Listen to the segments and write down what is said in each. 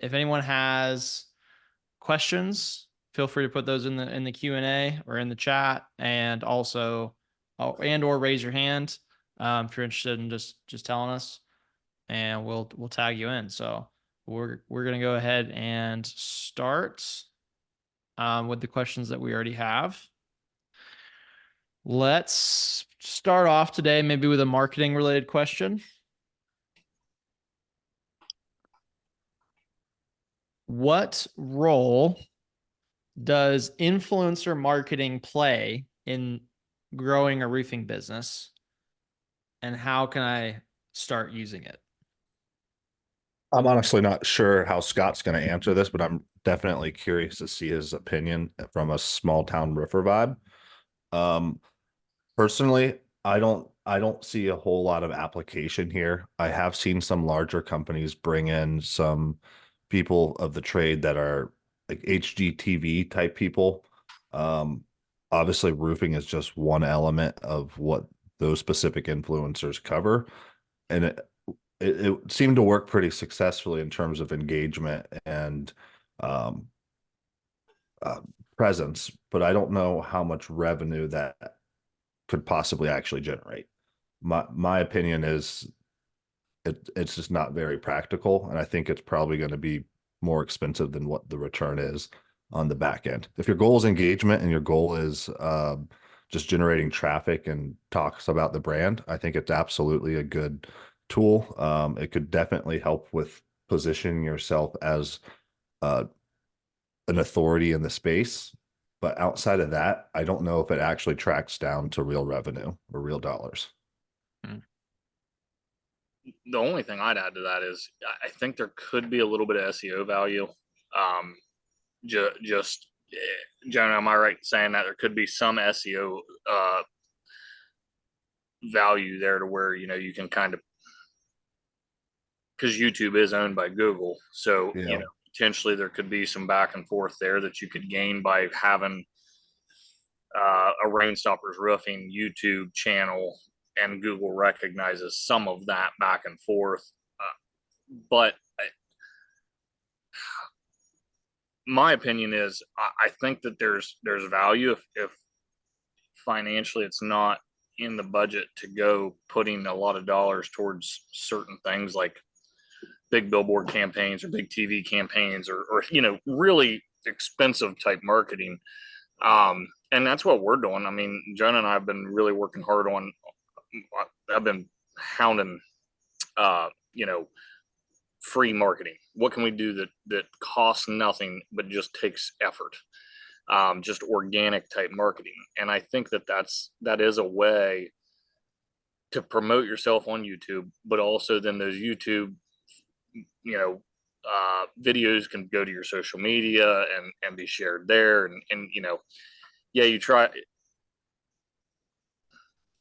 If anyone has questions, feel free to put those in the Q&A or in the chat, and also or raise your hand if you're interested in just telling us, and we'll tag you in. So we're gonna go ahead and start with the questions that we already have. Let's start off today maybe with a marketing related question. What role does influencer marketing play in growing a roofing business, and how can I start using it? I'm honestly not sure how Scott's going to answer this, but I'm definitely curious to see his opinion from a small town roofer vibe. Um, Personally, I don't see a whole lot of application here. I have seen some larger companies bring in some people of the trade that are like HGTV type people. Um, Obviously, roofing is just one element of what those specific influencers cover, and it seemed to work pretty successfully in terms of engagement and um, uh, presence. But I don't know how much revenue that could possibly actually generate. My opinion is it's just not very practical, and I think it's probably going to be more expensive than what the return is on the back end. If your goal is engagement and your goal is just generating traffic and talks about the brand, I think it's absolutely a good tool. It could definitely help with positioning yourself as uh, an authority in the space. But outside of that, I don't know if it actually tracks down to real revenue or real dollars. Hmm. The only thing I'd add to that is I think there could be a little bit of SEO value. Um, just Jonah, am I right in saying that there could be some SEO value there to where you can kind of, because YouTube is owned by Google, so Yeah. potentially there could be some back and forth there that you could gain by having a Rainstoppers Roofing YouTube channel, and Google recognizes some of that back and forth. But my opinion is I think that there's value if financially it's not in the budget to go putting a lot of dollars towards certain things like big billboard campaigns or big TV campaigns or really expensive type marketing. And that's what we're doing. I mean, Jonah and I have been really working hard on. I've been hounding, uh, you know, free marketing. What can we do that costs nothing but just takes effort? Just organic type marketing. And I think that is a way to promote yourself on YouTube, but also then those YouTube, videos can go to your social media and be shared there. And yeah, you try.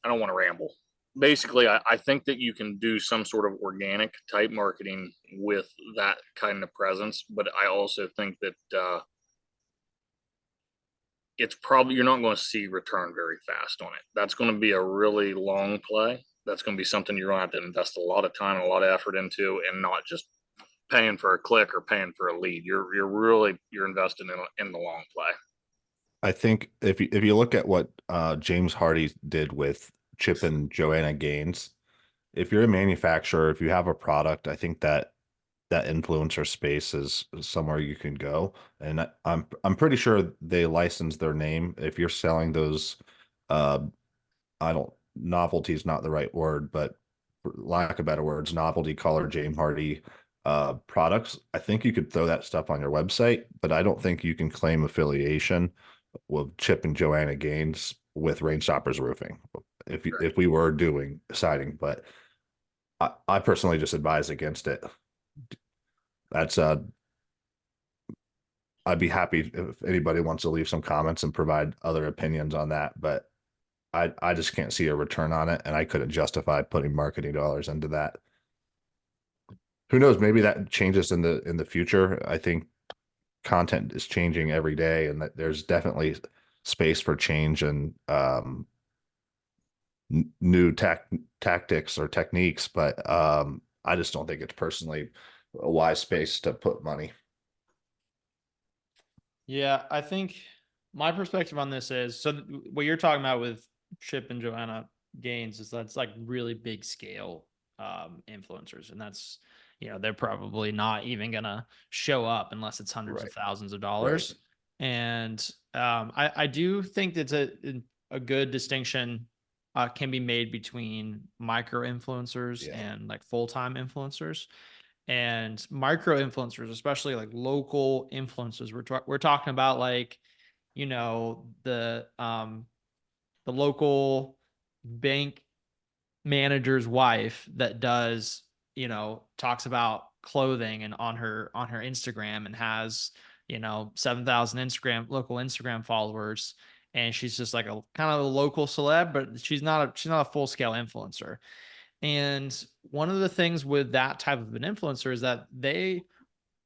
I don't want to ramble. Basically, I think that you can do some sort of organic type marketing with that kind of presence, but I also think that it's probably you're not going to see return very fast on it. That's going to be a really long play. That's going to be something you're going to have to invest a lot of time and a lot of effort into, and not just paying for a click or paying for a lead. You're investing in the long play. I think if you look at what James Hardy did with Chip and Joanna Gaines, if you're a manufacturer, if you have a product, I think that influencer space is somewhere you can go. And I'm pretty sure they license their name. If you're selling those, uh, I don't novelty is not the right word, but for lack of better words, novelty color James Hardy products. I think you could throw that stuff on your website, but I don't think you can claim affiliation with Chip and Joanna Gaines with Rainstoppers Roofing if we were doing siding, but I personally just advise against it. That's I'd be happy if anybody wants to leave some comments and provide other opinions on that, but I just can't see a return on it, and I couldn't justify putting marketing dollars into that. Who knows? Maybe that changes in the future. I think content is changing every day, and that there's definitely space for change and new tactics or techniques. But I just don't think it's personally a wise space to put money. Yeah, I think my perspective on this is so what you're talking about with Chip and Joanna Gaines is that's like really big scale influencers, and that's they're probably not even gonna show up unless it's hundreds of Right. thousands of Right. dollars. And I do think that's a good distinction can be made between micro influencers Yeah. and like full-time influencers. And micro influencers, especially like local influencers. We're talking about like, the local bank manager's wife that does, talks about clothing and on her Instagram and has, 7,000 local Instagram followers. And she's just like a kind of a local celeb, but she's not a full scale influencer. And one of the things with that type of an influencer is that they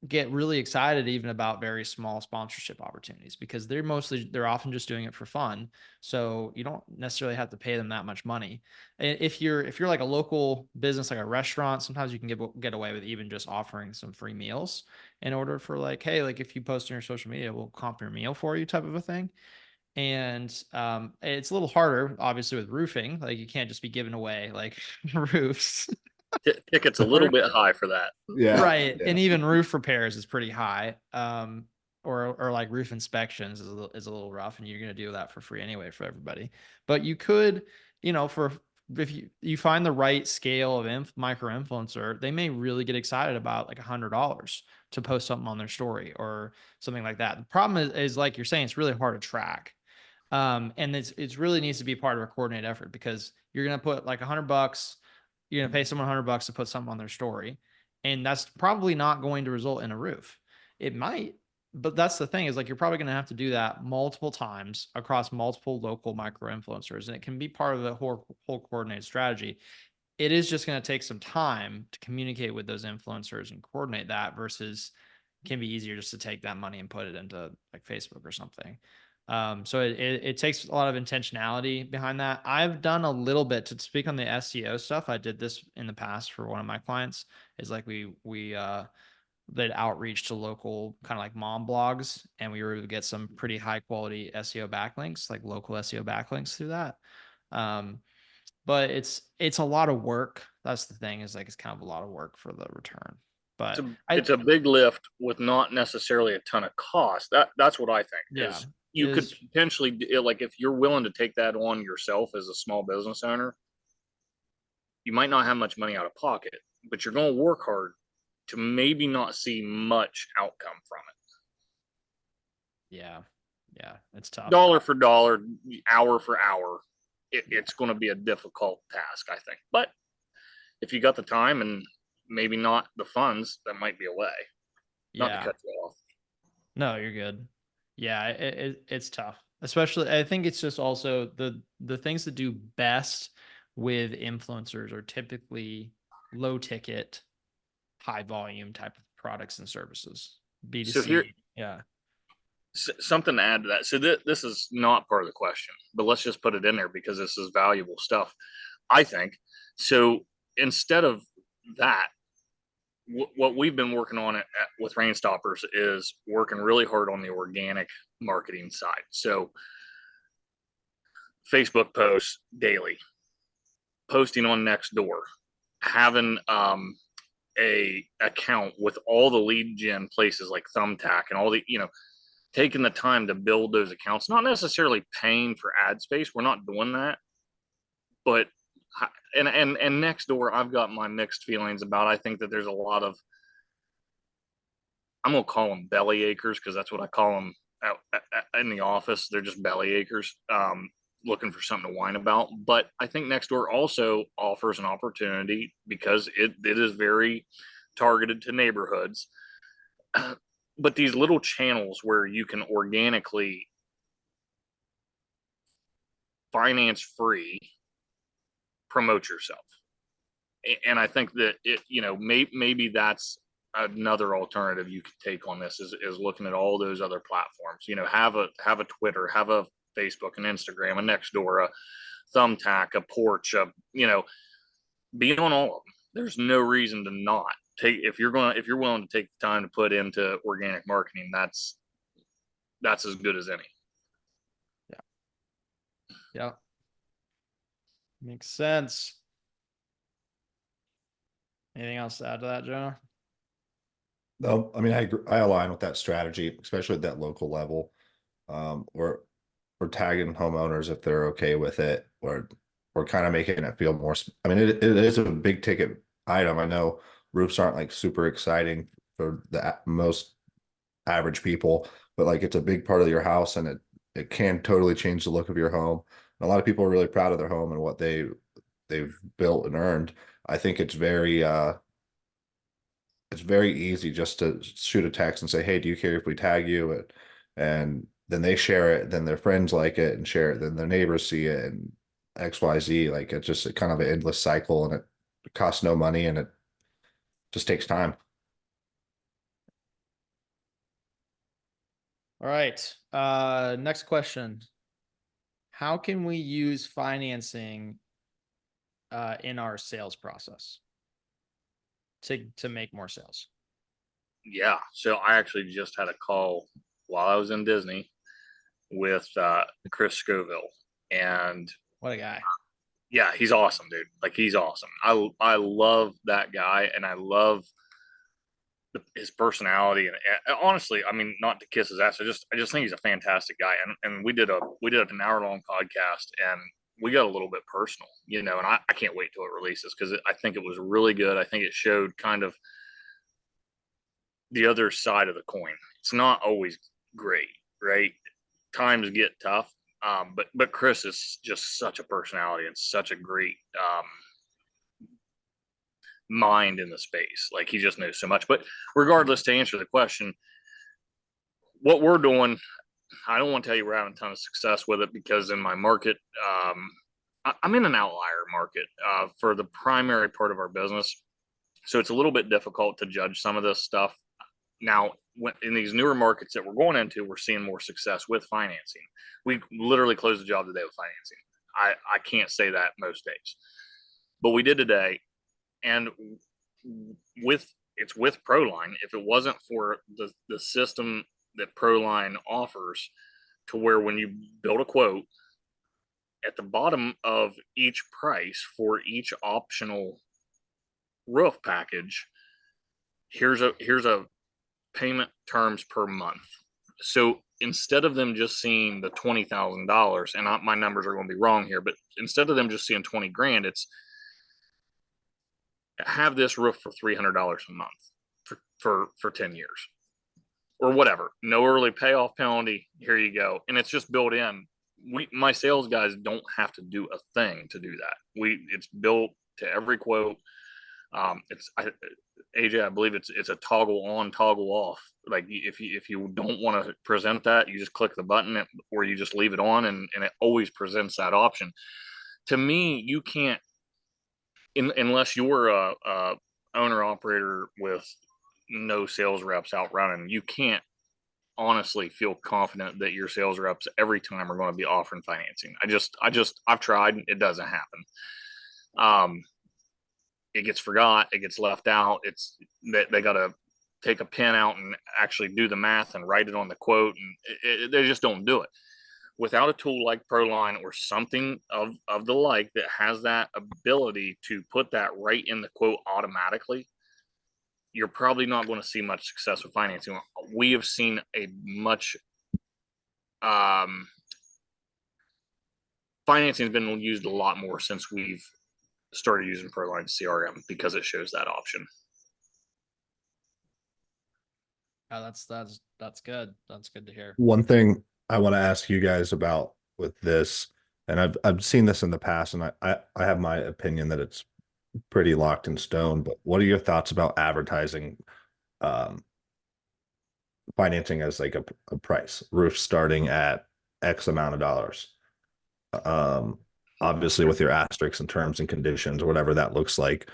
get really excited even about very small sponsorship opportunities because they're often just doing it for fun. So you don't necessarily have to pay them that much money. If you're like a local business, like a restaurant, sometimes you can get away with even just offering some free meals in order for like, hey, like if you post on your social media, we'll comp your meal for you type of a thing. And it's a little harder, obviously, with roofing. Like you can't just be giving away like roofs. Ticket's a little bit high for that. Yeah. Right. Yeah. And even roof repairs is pretty high. Or like roof inspections is a little rough, and you're gonna do that for free anyway for everybody. But you could, for if you find the right scale of micro influencer, they may really get excited about like $100 to post something on their story or something like that. The problem is like you're saying, it's really hard to track. And it's really needs to be part of a coordinated effort because you're gonna put like $100, you're gonna pay someone $100 to put something on their story, and that's probably not going to result in a roof. It might, but that's the thing is like you're probably gonna have to do that multiple times across multiple local micro influencers, and it can be part of the whole coordinated strategy. It is just gonna take some time to communicate with those influencers and coordinate that versus can be easier just to take that money and put it into like Facebook or something. So it takes a lot of intentionality behind that. I've done a little bit to speak on the SEO stuff. I did this in the past for one of my clients. Is like we did outreach to local kind of like mom blogs, and we were able to get some pretty high quality SEO backlinks, like local SEO backlinks through that. Um, but it's a lot of work. That's the thing is like it's kind of a lot of work for the return. But It's a big lift with not necessarily a ton of cost. That's what I think yeah, is you could is potentially like if you're willing to take that on yourself as a small business owner, you might not have much money out of pocket, but you're going to work hard to maybe not see much outcome from yeah, it's it. tough. Dollar for dollar, hour for hour, it's going to be a difficult task, I think. But if you got the time and maybe not the funds, that might be a way. Not to Yeah. cut you off. No, you're good. Yeah, it's tough. Especially, I think it's just also the things that do best with influencers are typically low ticket, high volume type of products and services. So here, B2C. Yeah. something to add to that. So this is not part of the question, but let's just put it in there because this is valuable stuff, I think. So instead of that, what we've been working on with Rain Stoppers is working really hard on the organic marketing side. So Facebook posts daily, posting on Nextdoor, having a account with all the lead gen places like Thumbtack and all the taking the time to build those accounts, not necessarily paying for ad space. We're not doing that, but and next door, I've got my mixed feelings about. I think that there's a lot of I'm gonna call them belly acres because that's what I call them out in the office. They're just belly acres, looking for something to whine about. But I think Nextdoor also offers an opportunity because it is very targeted to neighborhoods. But these little channels where you can organically finance free promote yourself, and I think that maybe that's another alternative you could take on this is looking at all those other platforms. Have a Twitter, have a Facebook, an Instagram, a Nextdoor, a Thumbtack, a Porch, be on all of them. There's no reason to not. if you're willing to take the time to put into organic marketing, that's as good as any. Yeah. Makes sense. Anything else to add to that, Jonah? No, I mean, I align with that strategy, especially at that local level. We're tagging homeowners if they're okay with it, or we're kind of making it feel more. I mean, it is a big ticket item. I know roofs aren't like super exciting for the most average people, but like it's a big part of your house, and it can totally change the look of your home. And a lot of people are really proud of their home and what they've built and earned. I think it's very easy just to shoot a text and say, "Hey, do you care if we tag you?" And then they share it, then their friends like it and share it, then their neighbors see it, and XYZ. Like it's just a kind of an endless cycle, and it costs no money, and it just takes time. All right. Next question. How can we use financing in our sales process to make more sales? Yeah. So I actually just had a call while I was in Disney with Chris Scoville, and What a guy. yeah, he's awesome, dude. Like he's awesome. I love that guy, and I love his personality. And honestly, I mean, not to kiss his ass, I just think he's a fantastic guy. And we did an hour long podcast, and we got a little bit personal, you know. And I can't wait till it releases, because I think it was really good. I think it showed kind of the other side of the coin. It's not always great, right? Times get tough. But Chris is just such a personality and such a great mind in the space. Like he just knows so much. But regardless, to answer the question, what we're doing, I don't want to tell you we're having a ton of success with it, because in my market, I'm in an outlier market for the primary part of our business. So it's a little bit difficult to judge some of this stuff. Now, in these newer markets that we're going into, we're seeing more success with financing. We literally closed the job today with financing. I can't say that most days, but we did today. And it's with Proline. If it wasn't for the system that Proline offers, to where when you build a quote, at the bottom of each price for each optional roof package, here's a payment terms per month. So instead of them just seeing the $20,000, and my numbers are going to be wrong here, but instead of them just seeing 20 grand, it's have this roof for $300 a month for 10 years or whatever. No early payoff penalty. Here you go. And it's just built in. My sales guys don't have to do a thing to do that. It's built to every quote. AJ, I believe it's a toggle on, toggle off. Like if you don't want to present that, you just click the button, or you just leave it on, and it always presents that option. To me, you can't, unless you're a owner operator with no sales reps out running, you can't honestly feel confident that your sales reps every time are going to be offering financing. I've tried, it doesn't happen. It gets forgot, it gets left out. It's they got to take a pen out and actually do the math and write it on the quote, and they just don't do it. Without a tool like Proline or something of the like that has that ability to put that right in the quote automatically, you're probably not going to see much success with financing. We have seen a much financing has been used a lot more since we've started using Proline CRM, because it shows that option. Oh, that's good. That's good to hear. One thing I want to ask you guys about with this, and I've seen this in the past, and I have my opinion that it's pretty locked in stone, but what are your thoughts about advertising financing as like a price, roof starting at X amount of dollars? Obviously with your asterisks and terms and conditions or whatever that looks like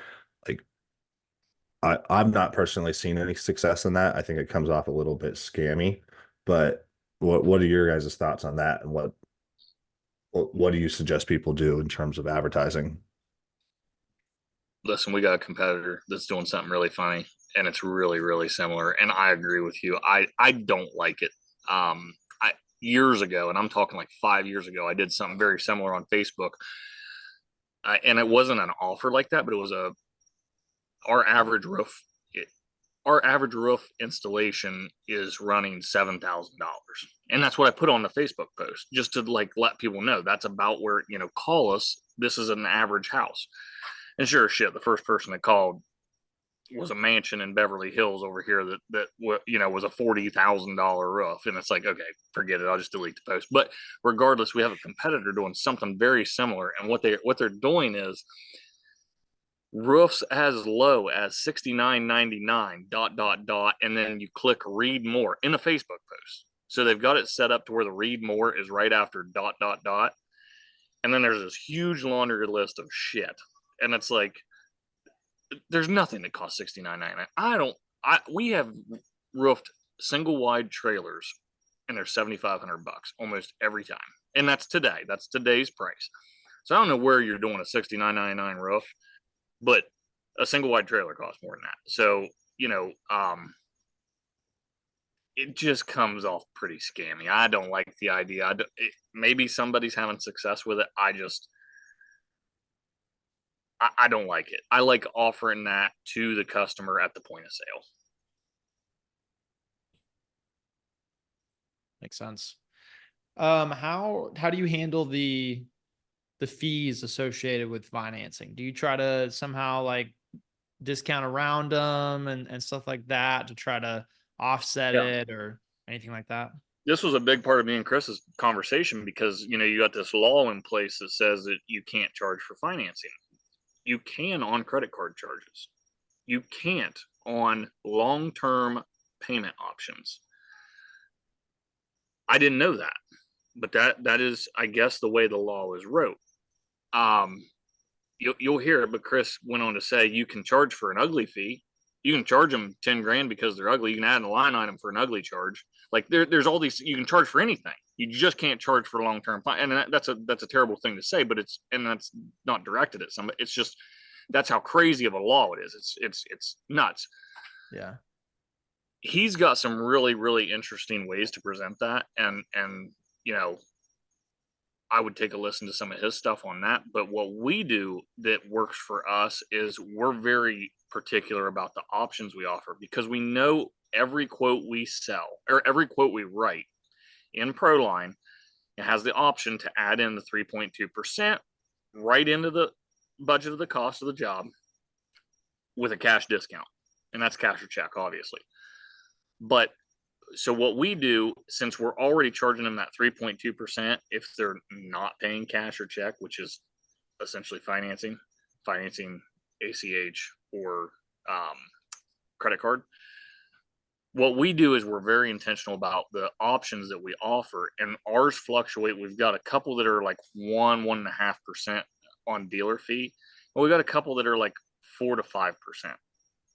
I've not personally seen any success in that. I think it comes off a little bit scammy, but what are your guys' thoughts on that, and what do you suggest people do in terms of advertising? listen, we got a competitor that's doing something really funny, and it's really, really similar. And I agree with you. I don't like it. I years ago, and I'm talking like 5 years ago, I did something very similar on Facebook, and it wasn't an offer like that, but it was our average roof. Our average roof installation is running $7,000, and that's what I put on the Facebook post just to like let people know that's about where, call us. This is an average house. And sure as shit, the first person that called was a mansion in Beverly Hills over here that was a $40,000 roof, and it's like, okay, forget it. I'll just delete the post. But regardless, we have a competitor doing something very similar, and what they're doing is roofs as low as $69.99 ... and then you click read more in a Facebook post. So they've got it set up to where the read more is right after ... and then there's this huge laundry list of shit, and it's like there's nothing that costs $69.99. We have roofed single wide trailers, and they're $7,500 almost every time, and that's today's price. So I don't know where you're doing a $69.99 roof, but a single wide trailer costs more than that. So, it just comes off pretty scammy. I don't like the idea. Maybe somebody's having success with it. I don't like it. I like offering that to the customer at the point of sale. Makes sense. How do you handle the fees associated with financing? Do you try to somehow like discount around them and stuff like that to try to offset it or anything like that? This was a big part of me and Chris's conversation because, you got this law in place that says that you can't charge for financing. You can on credit card charges. You can't on long-term payment options. I didn't know that, but that is, I guess, the way the law is wrote. You'll hear it, but Chris went on to say you can charge for an ugly fee. You can charge them 10 grand because they're ugly. You can add a line item for an ugly charge. Like there's all these, you can charge for anything. You just can't charge for long-term. And that's a terrible thing to say, but that's not directed at somebody. It's just, that's how crazy of a law it is. It's nuts. Yeah. He's got some really, really interesting ways to present that. And, I would take a listen to some of his stuff on that. But what we do that works for us is we're very particular about the options we offer, because we know every quote we sell or every quote we write in Proline, it has the option to add in the 3.2% right into the budget of the cost of the job with a cash discount. And that's cash or check, obviously. But so what we do, since we're already charging them that 3.2%, if they're not paying cash or check, which is essentially financing ACH or credit card, what we do is we're very intentional about the options that we offer, and ours fluctuate. We've got a couple that are like 1.5% on dealer fee, and we got a couple that are like 4 to 5%.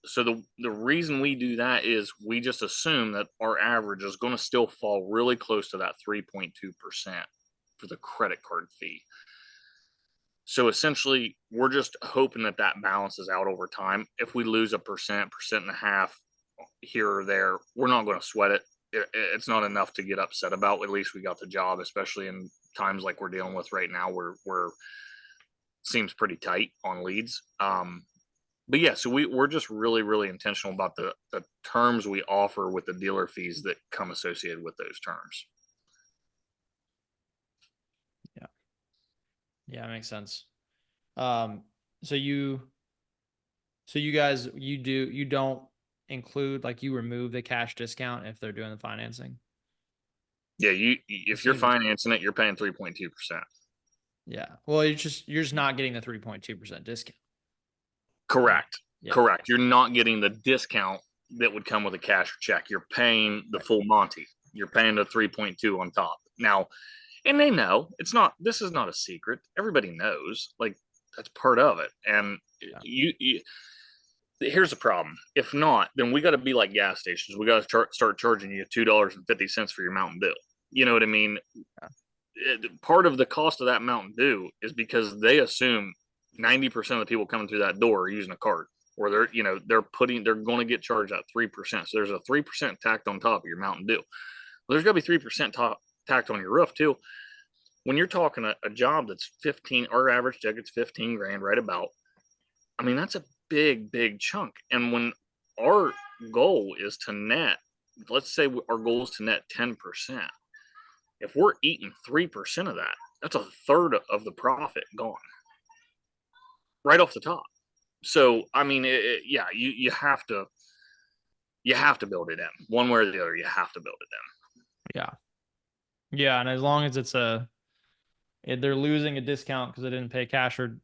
So the reason we do that is we just assume that our average is going to still fall really close to that 3.2% for the credit card fee. So essentially, we're just hoping that balances out over time. If we lose 1%, 1.5% here or there, we're not going to sweat it. It's not enough to get upset about. At least we got the job, especially in times like we're dealing with right now, where seems pretty tight on leads. But yeah, so we're just really, really intentional about the terms we offer with the dealer fees that come associated with those terms. Yeah, it makes sense. So you guys, you don't include, like, you remove the cash discount if they're doing the financing? Yeah, if you're financing it, you're paying 3.2%. Yeah. Well, you're just not getting the 3.2% discount. Correct. Yeah. Correct. You're not getting the discount that would come with a cash or check. You're paying the full Monty. You're paying the 3.2 on top. Now, and they know this is not a secret. Everybody knows, like, that's part of it. And here's the problem. If not, then we got to be like gas stations. We got to start charging you $2.50 for your Mountain Dew. You know what I mean? Yeah. Part of the cost of that Mountain Dew is because they assume 90% of the people coming through that door are using a card, or they're going to get charged at 3%. So there's a 3% tacked on top of your Mountain Dew. Well, there's got to be 3% tacked on your roof too. When you're talking a job that's 15, our average ticket's 15 grand, right about. I mean, that's a big chunk. And when our goal is to net, let's say our goal is to net 10%. If we're eating 3% of that, that's a third of the profit gone right off the top. So, I mean, yeah, you have to build it in one way or the other. You have to build it in. Yeah. Yeah. And as long as they're losing a discount because they didn't pay cash or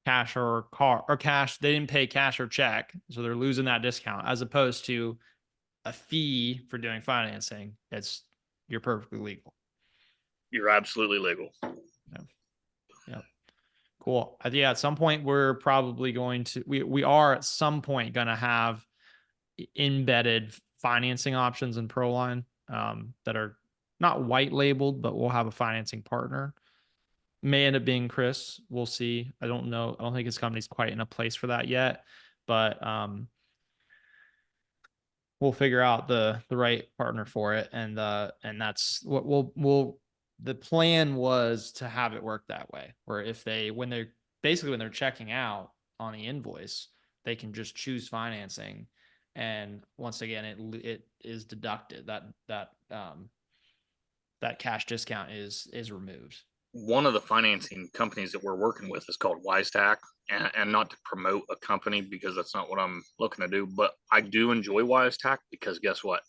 cash. They didn't pay cash or check. So they're losing that discount as opposed to a fee for doing financing. You're perfectly legal. You're absolutely legal. Yeah. Cool. Yeah. At some point, we're probably we are at some point going to have embedded financing options in Proline that are not white labeled, but we'll have a financing partner. May end up being Chris. We'll see. I don't know. I don't think his company's quite in a place for that yet, but we'll figure out the right partner for it. And that's what the plan was to have it work that way, where when they're checking out on the invoice, they can just choose financing. And once again, it is deducted that cash discount is removed. One of the financing companies that we're working with is called WiseTac, and not to promote a company because that's not what I'm looking to do, but I do enjoy WiseTac because guess what?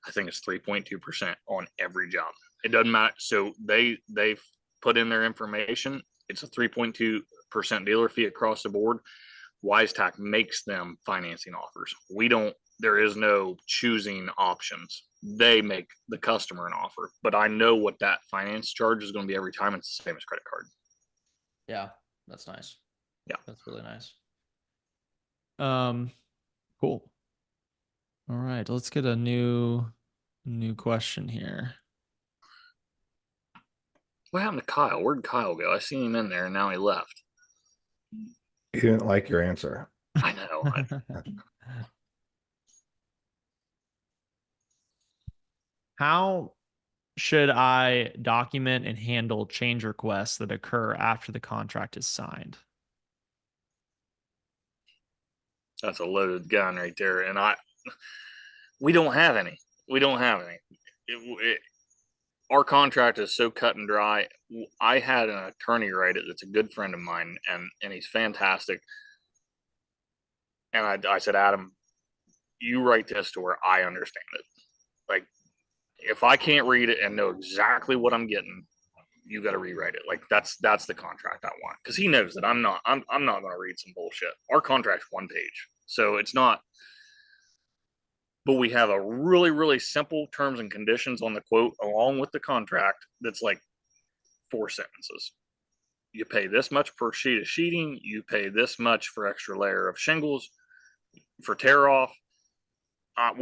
I think it's 3.2% on every job. It doesn't matter. So they've put in their information. It's a 3.2% dealer fee across the board. WiseTac makes them financing offers. There is no choosing options. They make the customer an offer, but I know what that finance charge is going to be every time. It's the same as credit card. Yeah, that's nice. Yeah, that's really nice. Cool. All right, let's get a new question here. What happened to Kyle? Where'd Kyle go? I seen him in there and now he left. He didn't like your answer. I know. How should I document and handle change requests that occur after the contract is signed? That's a loaded gun right there. And we don't have any. Our contract is so cut and dry. I had an attorney write it that's a good friend of mine, and he's fantastic. And I said, Adam, you write this to where I understand it. Like, if I can't read it and know exactly what I'm getting, you got to rewrite it. Like, that's the contract I want, because he knows that I'm not going to read some bullshit. Our contract's 1 page, so it's not. But we have a really simple terms and conditions on the quote along with the contract that's like 4 sentences. You pay this much per sheet of sheeting. You pay this much for extra layer of shingles for tear off. I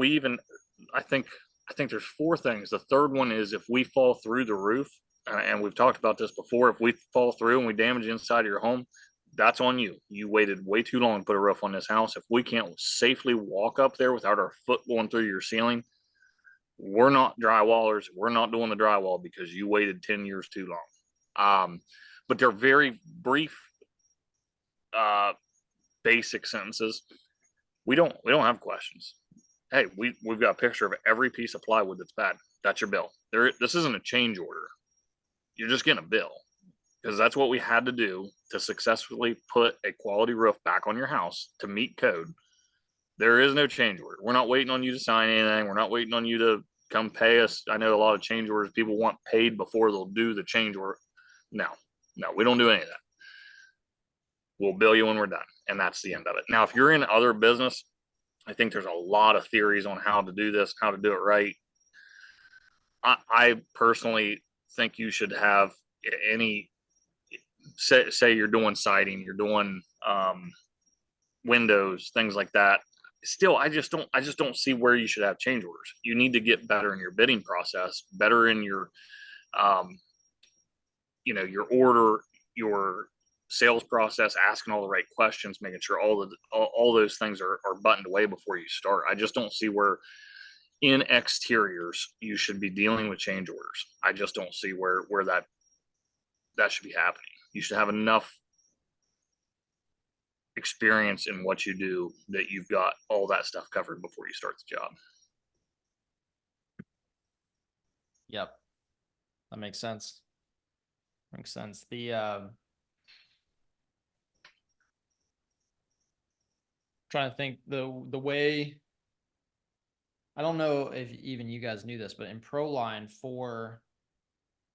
think there's 4 things. The third one is if we fall through the roof, and we've talked about this before. If we fall through and we damage inside of your home, that's on you. You waited way too long to put a roof on this house. If we can't safely walk up there without our foot going through your ceiling, we're not drywallers. We're not doing the drywall because you waited 10 years too long. But they're very brief, basic sentences. We don't have questions. Hey, we've got a picture of every piece of plywood that's bad. That's your bill. This isn't a change order. You're just getting a bill, because that's what we had to do to successfully put a quality roof back on your house to meet code. There is no change order. We're not waiting on you to sign anything. We're not waiting on you to come pay us. I know a lot of change orders, people want paid before they'll do the change order. No, we don't do any of that. We'll bill you when we're done, and that's the end of it. Now, if you're in other business, I think there's a lot of theories on how to do this, how to do it right. I personally think you should have any, say you're doing siding, you're doing windows, things like that. Still, I just don't see where you should have change orders. You need to get better in your bidding process, better in your, your order, your sales process, asking all the right questions, making sure all those things are buttoned away before you start. I just don't see where in exteriors you should be dealing with change orders. I just don't see where that should be happening. You should have enough experience in what you do that you've got all that stuff covered before you start the job. Yep. That makes sense. Makes sense. Trying to think the way, I don't know if even you guys knew this, but in ProLine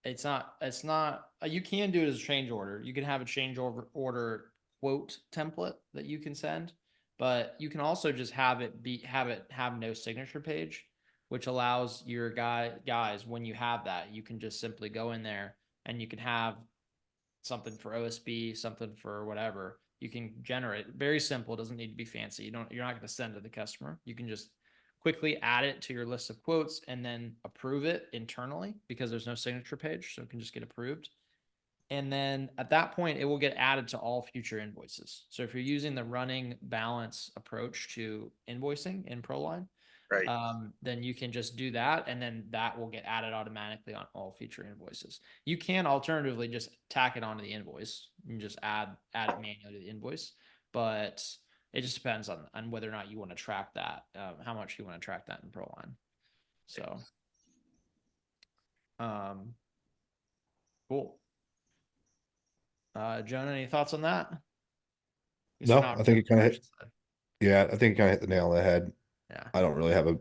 it's not you can do it as a change order. You can have a change order quote template that you can send, but you can also just have no signature page, which allows your guys, when you have that, you can just simply go in there and you can have something for OSB, something for whatever. You can generate very simple. It doesn't need to be fancy. You're not going to send to the customer. You can just quickly add it to your list of quotes and then approve it internally because there's no signature page. So it can just get approved. And then at that point, it will get added to all future invoices. So if you're using the running balance approach to invoicing in ProLine, Right. then you can just do that, and then that will get added automatically on all future invoices. You can alternatively just tack it onto the invoice and just add it manually to the invoice, but it just depends on whether or not you want to track that, how much you want to track that in ProLine. So, cool. Jonah, any thoughts on that? No, I think you kind of hit. Yeah, I think you kind of hit the nail on the head. Yeah. I don't really have a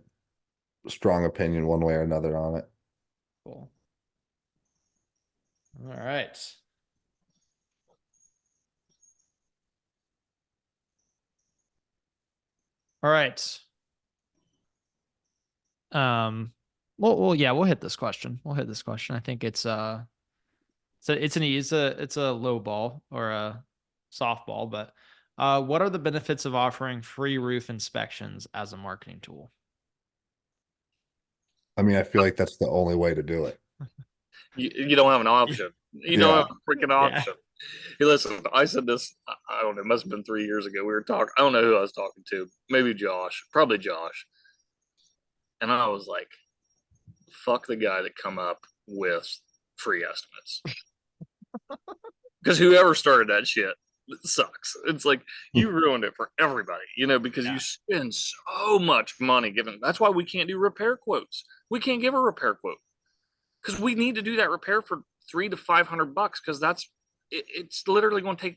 strong opinion one way or another on it. Cool. All right. All right. We'll hit this question. I think it's a low ball or a softball, but what are the benefits of offering free roof inspections as a marketing tool? I mean, I feel like that's the only way to do it. You don't have an option. You don't have a freaking option. Hey, listen, I said this, I don't know, it must have been 3 years ago. We were talking, I don't know who I was talking to, maybe Josh, probably Josh. And I was like, fuck the guy that come up with free estimates. Because whoever started that shit, it sucks. It's like you ruined it for everybody, because you spend so much money giving. That's why we can't do repair quotes. We can't give a repair quote because we need to do that repair for $300 to $500 because it's literally going to take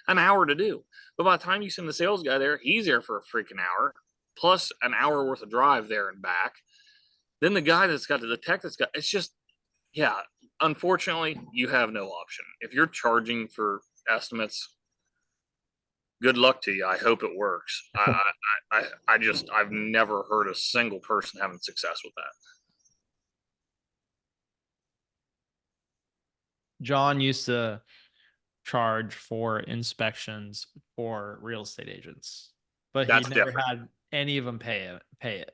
an hour to do. But by the time you send the sales guy there, he's there for a freaking hour plus an hour worth of drive there and back. Then the guy that's got the tech that's got, it's just, yeah, unfortunately, you have no option. If you're charging for estimates, good luck to you. I hope it works. I've never heard a single person having success with that. John used to charge for inspections for real estate agents, but he never had any of them pay it.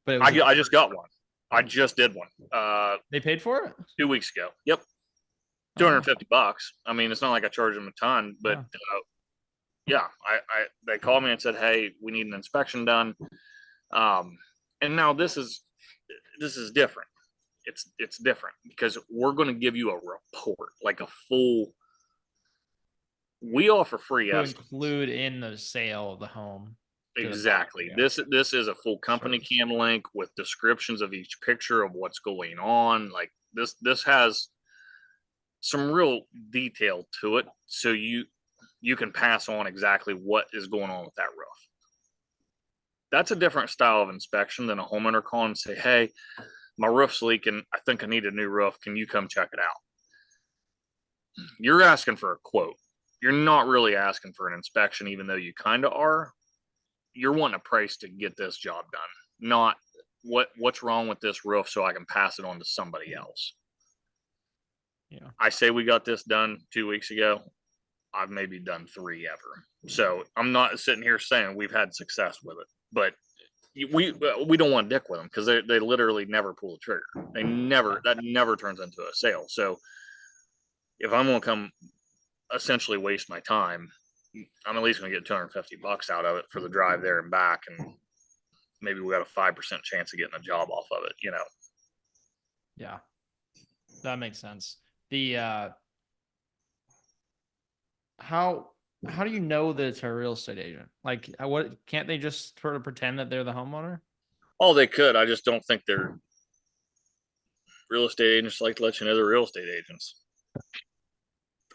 But it was I just got one. I just did one. They paid for it 2 weeks ago. Yep. $250. I mean, it's not like I charge them a ton, but they called me and said, "Hey, we need an inspection done." And now this is different. It's different because we're going to give you a report, like a full. We offer free to estimates. Include in the sale of the home. Exactly. This is a full company cam link with descriptions of each picture of what's going on. Like this has some real detail to it, so you can pass on exactly what is going on with that roof. That's a different style of inspection than a homeowner call and say, "Hey, my roof's leaking. I think I need a new roof. Can you come check it out?" You're asking for a quote. You're not really asking for an inspection, even though you kind of are. You're wanting a price to get this job done, not what's wrong with this roof so I can pass it on to somebody else. Yeah. I say we got this done 2 weeks ago. I've maybe done 3 ever. So I'm not sitting here saying we've had success with it, but we don't want to dick with them because they literally never pull the trigger. That never turns into a sale. So if I'm going to come essentially waste my time, I'm at least going to get $250 out of it for the drive there and back. And maybe we got a 5% chance of getting a job off of it, you know? Yeah, that makes sense. The, how do you know that it's a real estate agent? Like, what can't they just sort of pretend that they're the homeowner? Oh, they could. I just don't think they're real estate agents like to let you know they're real estate agents.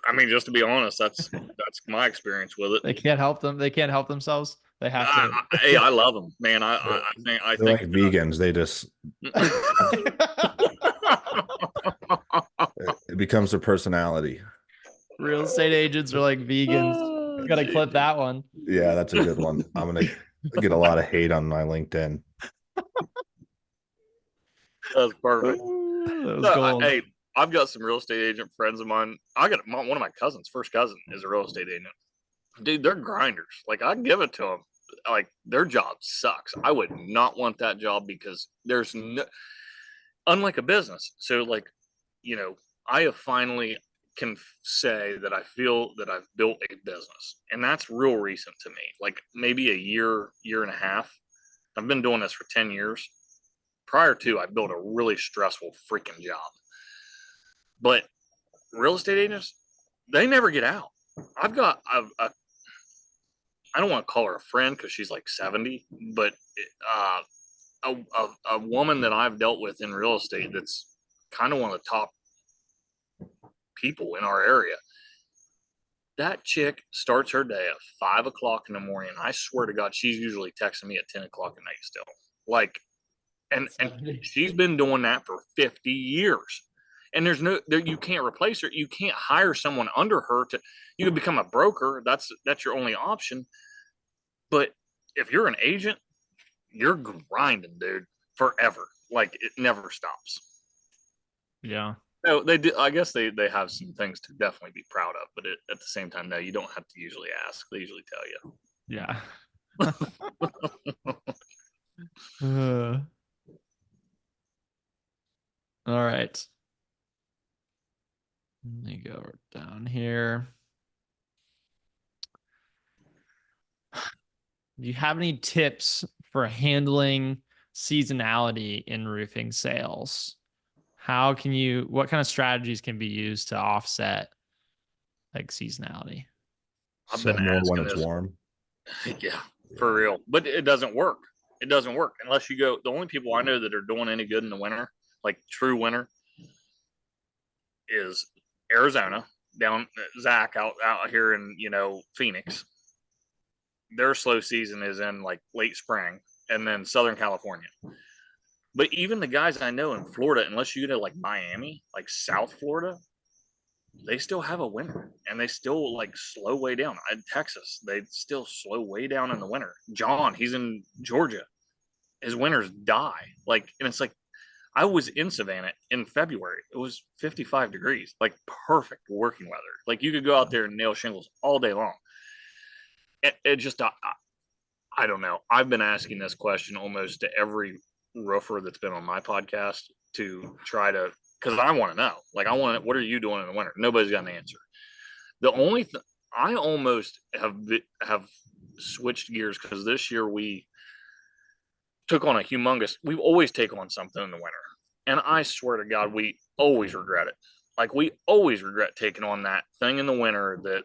I mean, just to be honest, that's my experience with it. They can't help them. They can't help themselves. They have to. Hey, I love them, man. I They're think like vegans. They just, it becomes their personality. Real estate agents are like vegans. Oh, Got to gee. clip that one. Yeah, that's a good one. I'm gonna get a lot of hate on my LinkedIn. That's perfect. That was No, gold. hey, I've got some real estate agent friends of mine. One of my cousins, first cousin, is a real estate agent. Dude, they're grinders. Like, I give it to them. Like, their job sucks. I would not want that job because there's no, unlike a business. So, like, you know, I have finally can say that I feel that I've built a business, and that's real recent to me. Like, maybe a year and a half. I've been doing this for 10 years. Prior to, I built a really stressful freaking job. But real estate agents, they never get out. I've got I don't want to call her a friend because she's like 70, but a woman that I've dealt with in real estate that's kind of one of the top people in our area. That chick starts her day at 5 o'clock in the morning. I swear to God, she's usually texting me at 10 o'clock at night still. Like, and she's been doing that for 50 years. And there's no, you can't replace her. You can't hire someone under her to, you can become a broker. That's your only option. But if you're an agent, you're grinding, dude, forever. Like, it never stops. Yeah. No, they do. I guess they have some things to definitely be proud of, but at the same time, no, you don't have to usually ask. They usually tell you. Yeah. Uh, all right. Let me go down here. Do you have any tips for handling seasonality in roofing sales? What kind of strategies can be used to offset like seasonality? I've Sell been more when asking it's this. warm. Yeah, for real. But it doesn't work. It doesn't work unless you go. The only people I know that are doing any good in the winter, like true winter, is Arizona, down Zach out here in Phoenix. Their slow season is in like late spring, and then Southern California. But even the guys I know in Florida, unless you go to like Miami, like South Florida, they still have a winter, and they still like slow way down. In Texas, they still slow way down in the winter. John, he's in Georgia. His winters die. Like, and it's like, I was in Savannah in February. It was 55 degrees, like perfect working weather. Like, you could go out there and nail shingles all day long. It just, I don't know. I've been asking this question almost to every roofer that's been on my podcast to try to, because I want to know. Like, what are you doing in the winter? Nobody's got an answer. The only thing I almost have switched gears because this year we took on we always take on something in the winter. And I swear to God, we always regret it. Like, we always regret taking on that thing in the winter that,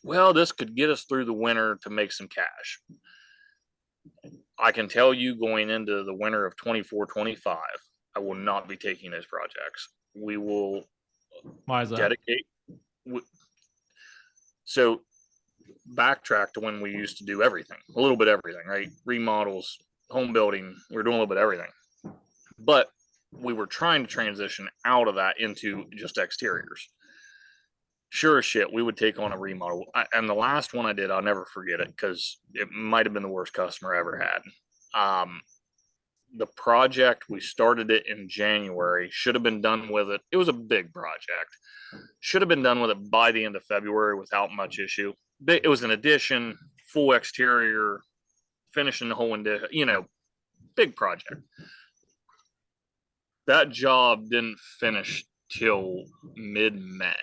well, this could get us through the winter to make some cash. I can tell you, going into the winter of 24-25, I will not be taking those projects. We will Why is that? dedicate. So backtrack to when we used to do everything, a little bit of everything, right? Remodels, home building, we were doing a little bit of everything. But we were trying to transition out of that into just exteriors. Sure as shit, we would take on a remodel. And the last one I did, I'll never forget it because it might have been the worst customer I ever had. The project, we started it in January, should have been done with it. It was a big project. Should have been done with it by the end of February without much issue. It was an addition, full exterior, finishing the whole big project. That job didn't finish till mid-May.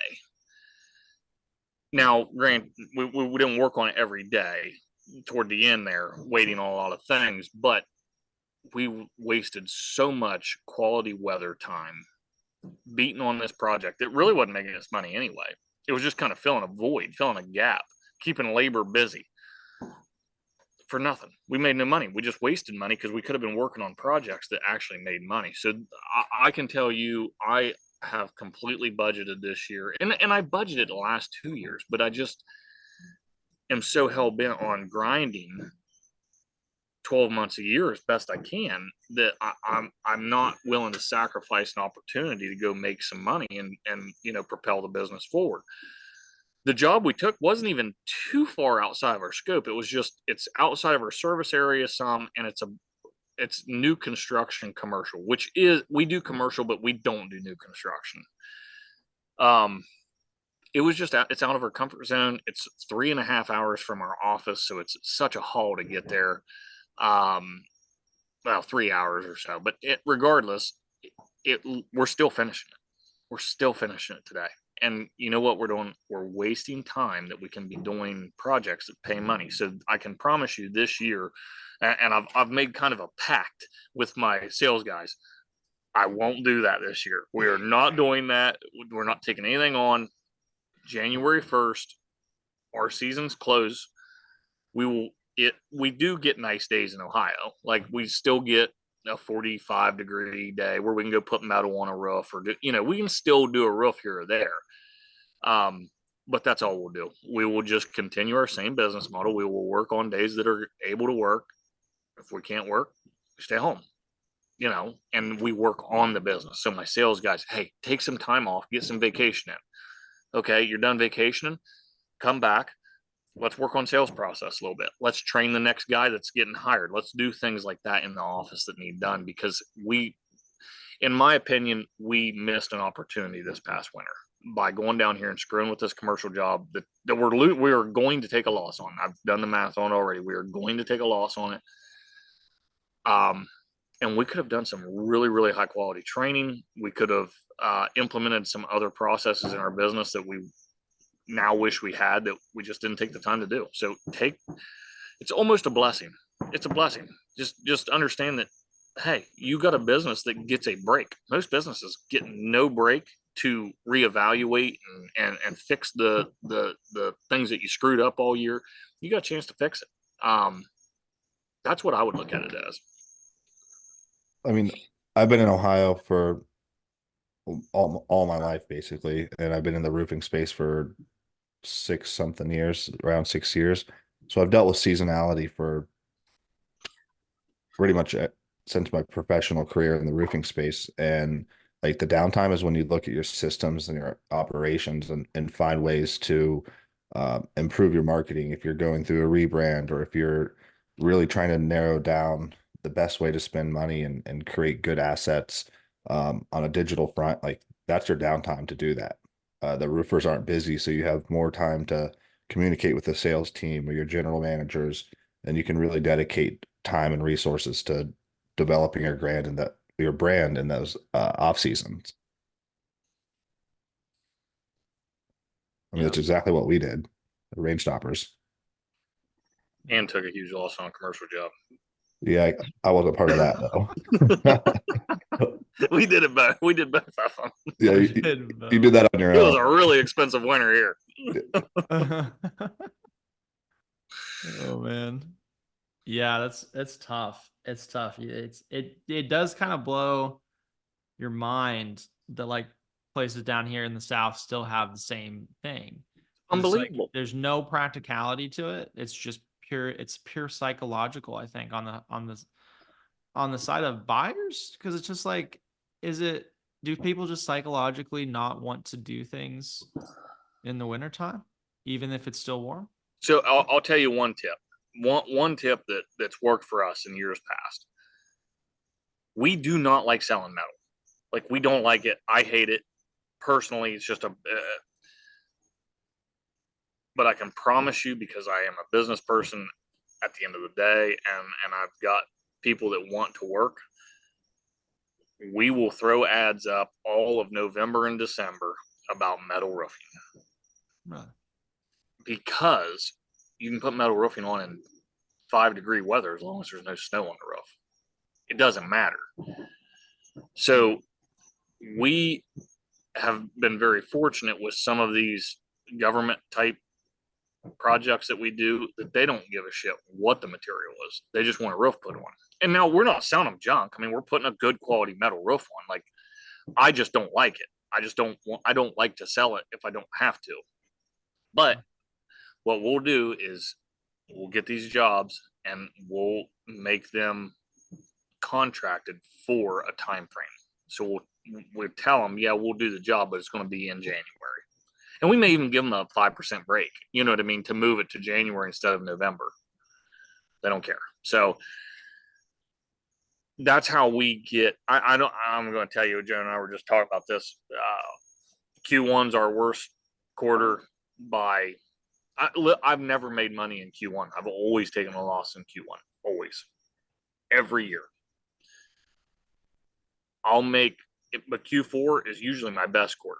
Now, grant we didn't work on it every day toward the end there, waiting on a lot of things, but we wasted so much quality weather time beating on this project. It really wasn't making us money anyway. It was just kind of filling a void, filling a gap, keeping labor busy for nothing. We made no money. We just wasted money because we could have been working on projects that actually made money. So I can tell you, I have completely budgeted this year, and I budgeted the last 2 years, but I just am so hell bent on grinding 12 months a year as best I can that I'm not willing to sacrifice an opportunity to go make some money and propel the business forward. The job we took wasn't even too far outside of our scope. It was just, it's outside of our service area some, and it's new construction commercial, which is, we do commercial, but we don't do new construction. It was just, it's out of our comfort zone. It's 3.5 hours from our office. So it's such a haul to get there. Well, 3 hours or so, but regardless, we're still finishing it. We're still finishing it today. And you know what we're doing? We're wasting time that we can be doing projects that pay money. So I can promise you this year, and I've made kind of a pact with my sales guys. I won't do that this year. We are not doing that. We're not taking anything on. January 1st, our season's close. We do get nice days in Ohio. Like we still get a 45-degree day where we can go put metal on a roof, or we can still do a roof here or there. But that's all we'll do. We will just continue our same business model. We will work on days that are able to work. If we can't work, we stay home, and we work on the business. So my sales guys, hey, take some time off, get some vacation in. Okay, you're done vacationing, come back. Let's work on sales process a little bit. Let's train the next guy that's getting hired. Let's do things like that in the office that need done, because in my opinion, we missed an opportunity this past winter by going down here and screwing with this commercial job that we are going to take a loss on. I've done the math on it already. We are going to take a loss on it. And we could have done some really, really high quality training. We could have implemented some other processes in our business that we now wish we had, that we just didn't take the time to do. So it's almost a blessing. It's a blessing. Just understand that, hey, you got a business that gets a break. Most businesses get no break to reevaluate and fix the things that you screwed up all year. You got a chance to fix it. That's what I would look at it as. I mean, I've been in Ohio for all my life, basically, and I've been in the roofing space for around 6 years. So I've dealt with seasonality for pretty much since my professional career in the roofing space. And like the downtime is when you look at your systems and your operations and find ways to improve your marketing. If you're going through a rebrand, or if you're really trying to narrow down the best way to spend money and create good assets on a digital front, like that's your downtime to do that. The roofers aren't busy, so you have more time to communicate with the sales team or your general managers, and you can really dedicate time and resources to developing your brand in those off seasons. I mean, that's exactly what we did, the Range Stoppers. And took a huge loss on a commercial job. Yeah, I wasn't part of that though. We did it both. We did both of them. Yeah, you did that on your It own. was a really expensive winter here. Oh man. Yeah, that's tough. It's tough. It does kind of blow your mind that like places down here in the South still have the same thing. Unbelievable. There's no practicality to it. It's just pure psychological, I think, on the side of buyers, because it's just like, do people just psychologically not want to do things in the wintertime, even if it's still warm? So I'll tell you one tip. One tip that's worked for us in years past. We do not like selling metal. Like, we don't like it. I hate it personally. It's just but I can promise you, because I am a business person at the end of the day, and I've got people that want to work, we will throw ads up all of November and December about metal roofing. Right. because you can put metal roofing on in 5-degree weather as long as there's no snow on the roof. It doesn't matter. So we have been very fortunate with some of these government type projects that we do that they don't give a shit what the material is. They just want a roof put on. And now we're not selling them junk. I mean, we're putting a good quality metal roof on. Like, I just don't like it. I don't like to sell it if I don't have to. But what we'll do is we'll get these jobs and we'll make them contracted for a time frame. So we'll tell them, yeah, we'll do the job, but it's going to be in January. And we may even give them a 5% break, you know what I mean, to move it to January instead of November. They don't care. So that's how we get. I'm going to tell you, Joe and I were just talking about this. Q1's our worst quarter by. I've never made money in Q1. I've always taken a loss in Q1, always, every year. I'll make it, but Q4 is usually my best quarter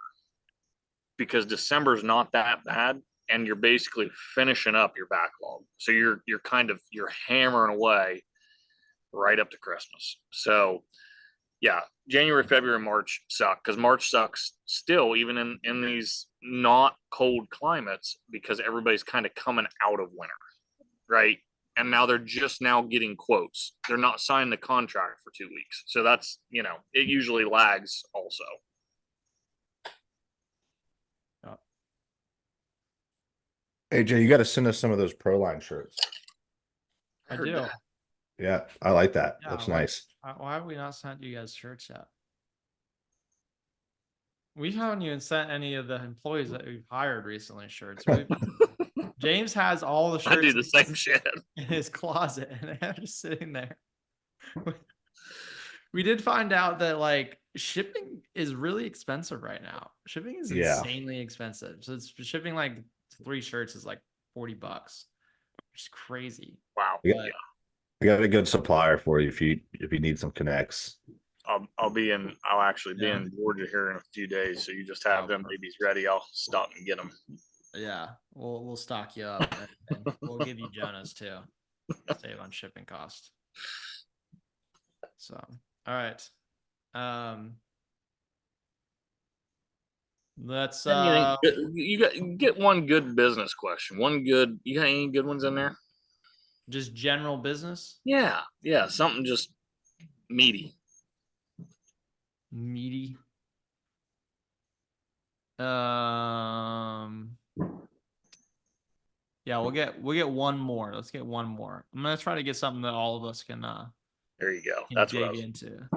because December's not that bad, and you're basically finishing up your backlog. So you're hammering away right up to Christmas. So yeah, January, February, March suck because March sucks still, even in these not cold climates, because everybody's kind of coming out of winter, right? And now they're just now getting quotes. They're not signing the contract for 2 weeks. So that's, it usually lags also. AJ, you got to send us some of those Proline shirts. I do. Yeah, I like that. Yeah, That's nice. Why have we not sent you guys shirts yet? We haven't even sent any of the employees that we've hired recently shirts. James has all the shirts. I do the same shit in his closet, and they're just sitting there. We did find out that like shipping is really expensive right now. Shipping is insanely expensive. So it's shipping like 3 shirts is like $40, which is crazy. Wow. Yeah. I got a good supplier for you if you need some connects. I'll actually be in Georgia here in a few days. So you just have them babies ready. I'll stop and get them. Yeah, we'll stock you up and we'll give you Jonah's too. Save on shipping cost. So, all right. Let's you get one good business question. You got any good ones in there? Just general business? Yeah. Something just meaty. Yeah, we'll get one more. Let's get one more. I'm gonna try to get something that all of us can there you go. That's dig what I was into.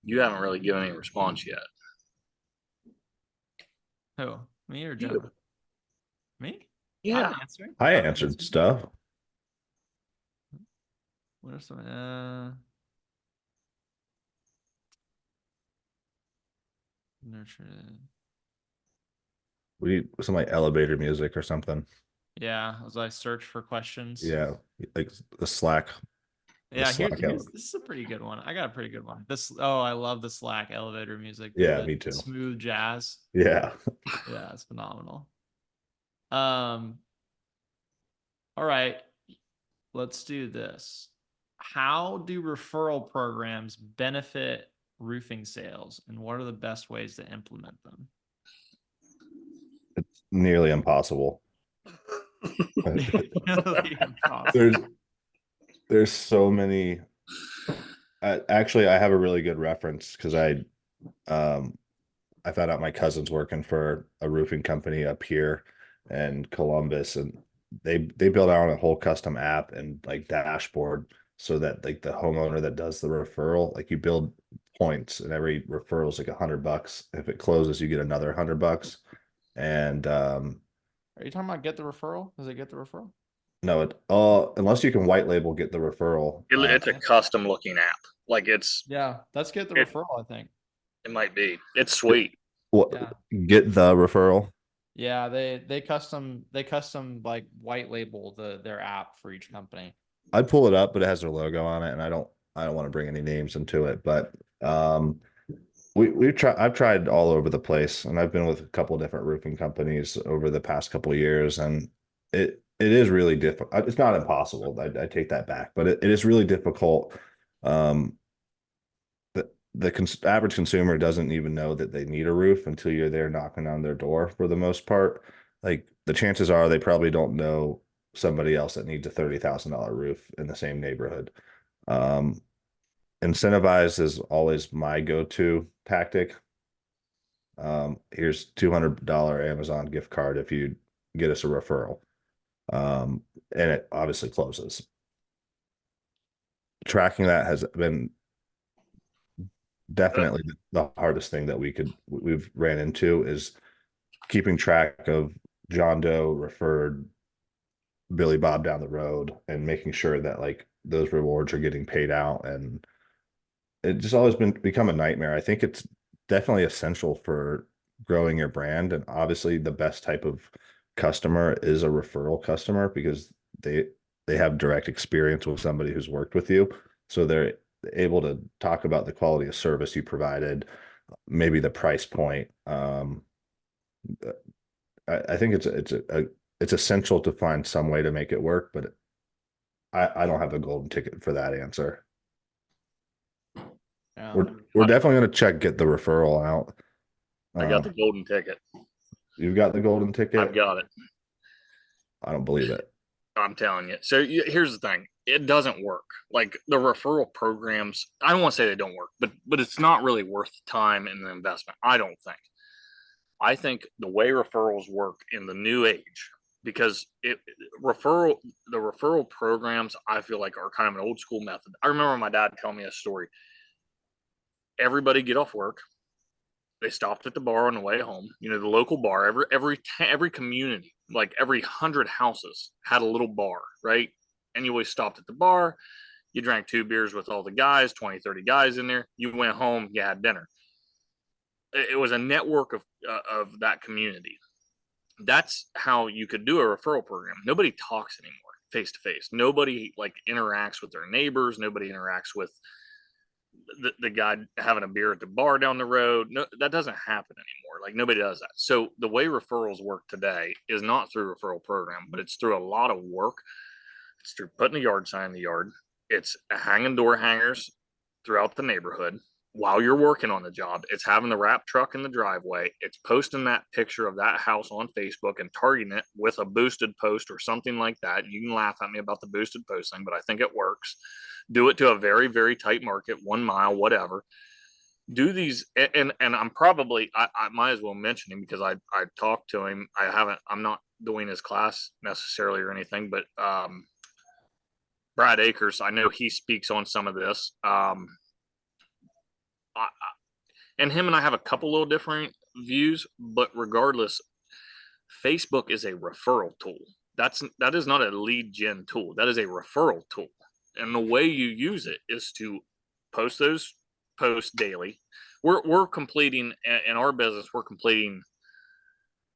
You haven't really given any response yet. Who? Me or Jonah? You. Me? Yeah. I answered stuff. What are some nurtured? We need some like elevator music or something. Yeah, as I search for questions. Yeah, like the Slack. Yeah, this is a pretty good one. I got a pretty good one. I love the Slack elevator music. Yeah, me too. Smooth jazz. Yeah. Yeah, it's phenomenal. All right, let's do this. How do referral programs benefit roofing sales, and what are the best ways to implement them? It's nearly impossible. Nearly impossible. There's so many. Actually, I have a really good reference because I found out my cousin's working for a roofing company up here in Columbus, and they built out a whole custom app and like dashboard so that like the homeowner that does the referral, like you build points and every referral is like $100. If it closes, you get another $100. And are you talking about Get the Referral? Does it get the referral? No, unless you can white label Get the Referral. It's a custom looking app. Like that's Get the Referral, I think. It might be. It's sweet. What? Yeah. Get the Referral. Yeah, they custom like white label their app for each company. I'd pull it up, but it has their logo on it, and I don't want to bring any names into it. But I've tried all over the place, and I've been with a couple of different roofing companies over the past couple of years, and it is really difficult. It's not impossible. I take that back, but it is really difficult. Um, the average consumer doesn't even know that they need a roof until you're there knocking on their door for the most part. Like the chances are they probably don't know somebody else that needs a $30,000 roof in the same neighborhood. Um, incentivize is always my go-to tactic. Here's $200 Amazon gift card if you get us a referral. And it obviously closes. Tracking that has been definitely the hardest thing that we've ran into is keeping track of John Doe referred Billy Bob down the road and making sure that like those rewards are getting paid out. And it just always become a nightmare. I think it's definitely essential for growing your brand. And obviously the best type of customer is a referral customer because they have direct experience with somebody who's worked with you. So they're able to talk about the quality of service you provided, maybe the price point. I think it's essential to find some way to make it work, but I don't have a golden ticket for that answer. Yeah. We're definitely going to get the referral out. I got the golden ticket. You've got the golden ticket. I've got it. I don't believe it. I'm telling you. So here's the thing. It doesn't work. Like the referral programs, I don't want to say they don't work, but it's not really worth the time and the investment. I don't think. I think the way referrals work in the new age, because the referral programs, I feel like are kind of an old school method. I remember my dad telling me a story. Everybody get off work. They stopped at the bar on the way home. You know, the local bar. Every community, like every 100 houses, had a little bar, right? And you always stopped at the bar. You drank 2 beers with all the guys, 20, 30 guys in there. You went home. You had dinner. It was a network of that community. That's how you could do a referral program. Nobody talks anymore face to face. Nobody like interacts with their neighbors. Nobody interacts with the guy having a beer at the bar down the road. No, that doesn't happen anymore. Like nobody does that. So the way referrals work today is not through referral program, but it's through a lot of work. It's through putting the yard sign in the yard. It's hanging door hangers throughout the neighborhood while you're working on the job. It's having the wrap truck in the driveway. It's posting that picture of that house on Facebook and targeting it with a boosted post or something like that. You can laugh at me about the boosted post thing, but I think it works. Do it to a very, very tight market, 1 mile, whatever. Do these, and I'm probably, I might as well mention him because I talked to him. I'm not doing his class necessarily or anything, but Brad Akers, I know he speaks on some of this. And him and I have a couple little different views, but regardless, Facebook is a referral tool. That is not a lead gen tool. That is a referral tool. And the way you use it is to post those posts daily. We're completing in our business, we're completing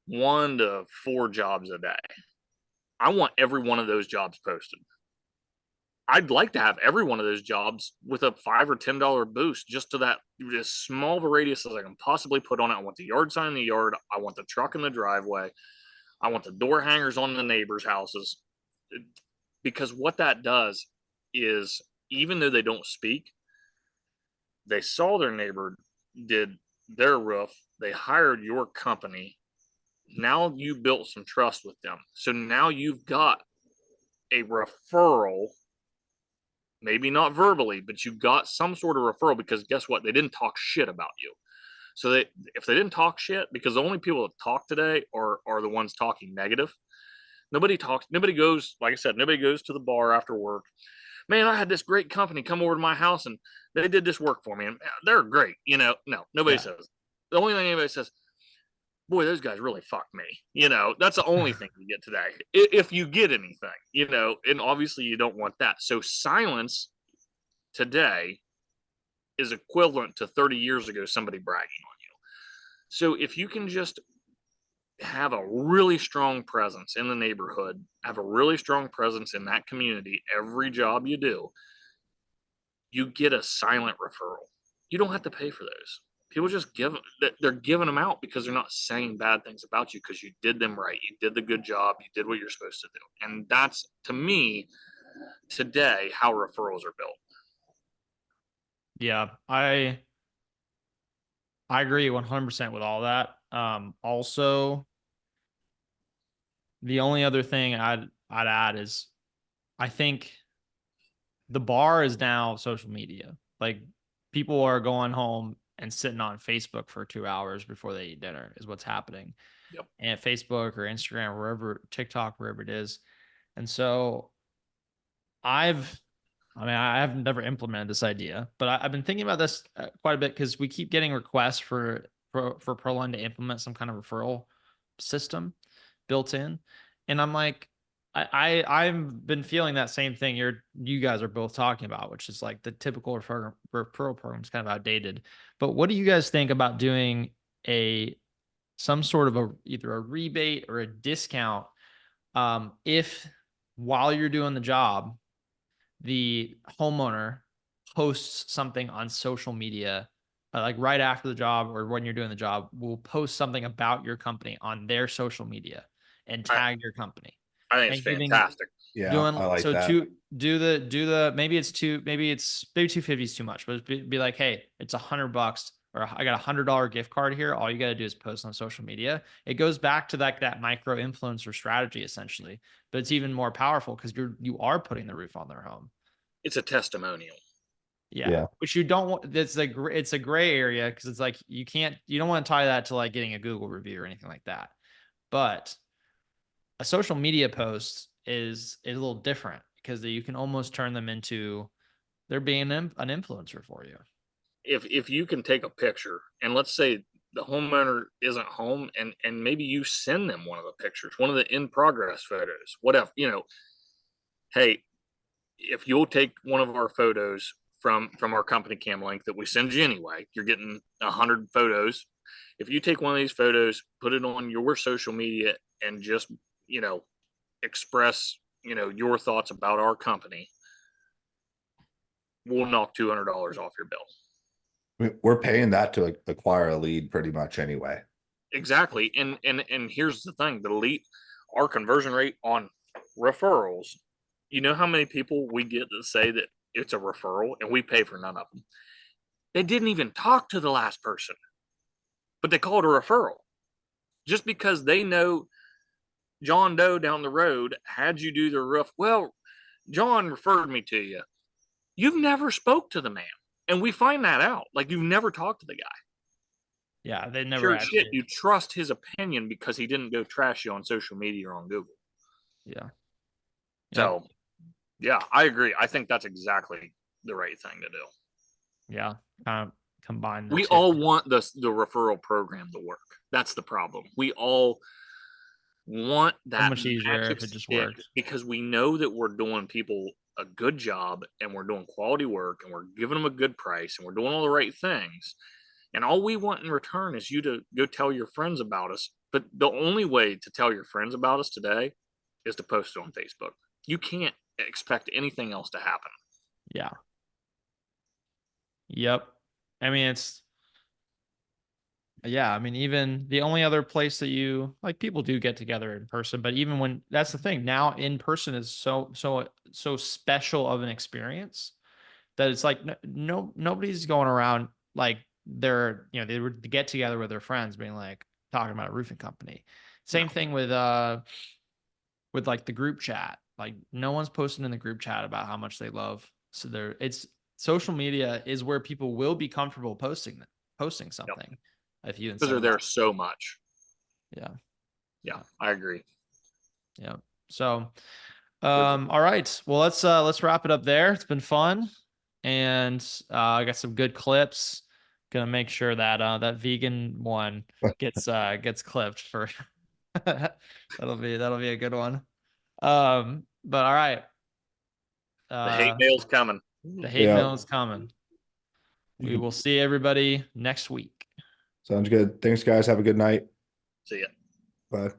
1 to 4 jobs a day. I want every one of those jobs posted. I'd like to have every one of those jobs with a $5 or $10 boost just to that as small of a radius as I can possibly put on it. I want the yard sign in the yard. I want the truck in the driveway. I want the door hangers on the neighbors' houses. Because what that does is, even though they don't speak, they saw their neighbor did their roof. They hired your company. Now you built some trust with them. So now you've got a referral. Maybe not verbally, but you got some sort of referral because guess what? They didn't talk shit about you. So if they didn't talk shit, because the only people that talk today are the ones talking negative. Nobody talks. Nobody goes. Like I said, nobody goes to the bar after work. Man, I had this great company come over to my house and they did this work for me, and they're great. You know, no, nobody says. The only thing anybody says, boy, those guys really fucked me. You know, that's the only thing you get today. If you get anything, you know, and obviously you don't want that. So silence today is equivalent to 30 years ago, somebody bragging on you. So if you can just have a really strong presence in the neighborhood, have a really strong presence in that community, every job you do, you get a silent referral. You don't have to pay for those. people just they're giving them out because they're not saying bad things about you because you did them right. You did the good job. You did what you're supposed to do. And that's, to me, today, how referrals are built. Yeah, I agree 100% with all that. Also, the only other thing I'd add is I think the bar is now social media. Like people are going home and sitting on Facebook for 2 hours before they eat dinner is what's happening. Yep. And Facebook or Instagram, or wherever, TikTok, wherever it is. And so I've never implemented this idea, but I've been thinking about this quite a bit because we keep getting requests for Proline to implement some kind of referral system built in, and I'm like, I've been feeling that same thing you guys are both talking about, which is like the typical referral program is kind of outdated. But what do you guys think about doing a some sort of either a rebate or a discount if while you're doing the job the homeowner posts something on social media, like right after the job or when you're doing the job, will post something about your company on their social media and tag your company I think it's and giving fantastic. Yeah, doing I like so that. to do the maybe it's 250 is too much, but be like, hey, it's $100 or I got $100 gift card here. All you got to do is post on social media. It goes back to that micro influencer strategy essentially, but it's even more powerful because you are putting the roof on their home. It's a testimonial. Yeah. Yeah. Which you don't want. It's a gray area because it's like you don't want to tie that to like getting a Google review or anything like that. But a social media post is a little different because you can almost turn them into they're being an influencer for you. If you can take a picture and let's say the homeowner isn't home and maybe you send them one of the pictures, one of the in progress photos, whatever, hey, if you'll take one of our photos from our company cam link that we send you anyway, you're getting 100 photos. If you take one of these photos, put it on your social media and just, express, your thoughts about our company, we'll knock $200 off your bill. We're paying that to acquire a lead pretty much anyway. Exactly. And here's the thing, our conversion rate on referrals, you know how many people we get that say that it's a referral and we pay for none of them. They didn't even talk to the last person, but they call it a referral just because they know John Doe down the road had you do the roof. Well, John referred me to you. You've never spoke to the man. And we find that out. Like you've never talked to the guy. Yeah, they never Sure actually. shit, you trust his opinion because he didn't go trash you on social media or on Google. Yeah. So, yeah, I agree. I think that's exactly the right thing to do. Yeah. Kind of combine the We two. all want the referral program to work. That's the problem. We all want that much easier magic if it just stick worked. because we know that we're doing people a good job and we're doing quality work and we're giving them a good price and we're doing all the right things. And all we want in return is you to go tell your friends about us. But the only way to tell your friends about us today is to post it on Facebook. You can't expect anything else to happen. Yeah. Yep. I mean, I mean, even the only other place that you like people do get together in person, but even when that's the thing now in person is so special of an experience that it's like nobody's going around like they would get together with their friends being like talking about a roofing company. Same No. thing with like the group chat. Like no one's posting in the group chat about how much they love. So it's social media is where people will be comfortable posting something. Yep. If you Because they're there so much. Yeah. Yeah, I agree. Yeah. So, all right. Well, let's wrap it up there. It's been fun, and I got some good clips. Gonna make sure that that vegan one gets clipped for. That'll be a good one. But all right. The hate mail's coming. The hate mail is coming. We will see everybody next week. Sounds good. Thanks, guys. Have a good night. See ya. Bye.